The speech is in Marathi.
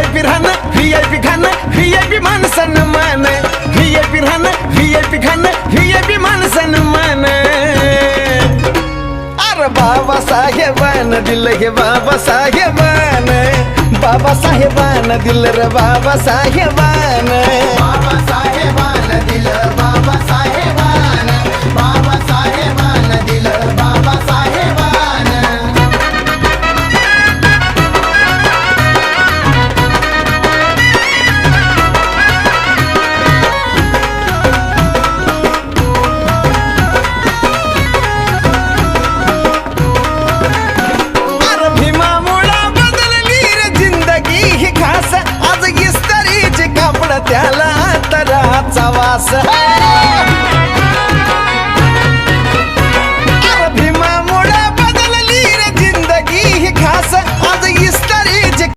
VIP राहणं VIP खाणं VIP मान सन्मान VIP राहणं VIP खाणं VIP मान सन्मान अरे बाबासाहेबान दिलं हे बाबासाहेबान बाबासाहेबान दिलं रे बाबासाहेबान बाबासाहेबान दिलं बाबासाहेबान बाबासाहेबान दिलं बाबासाहेबान अरे भीमामुळं बदलली रे जिंदगी ही खास आज इस्त्रीचे कापड त्याला अंतराचा वास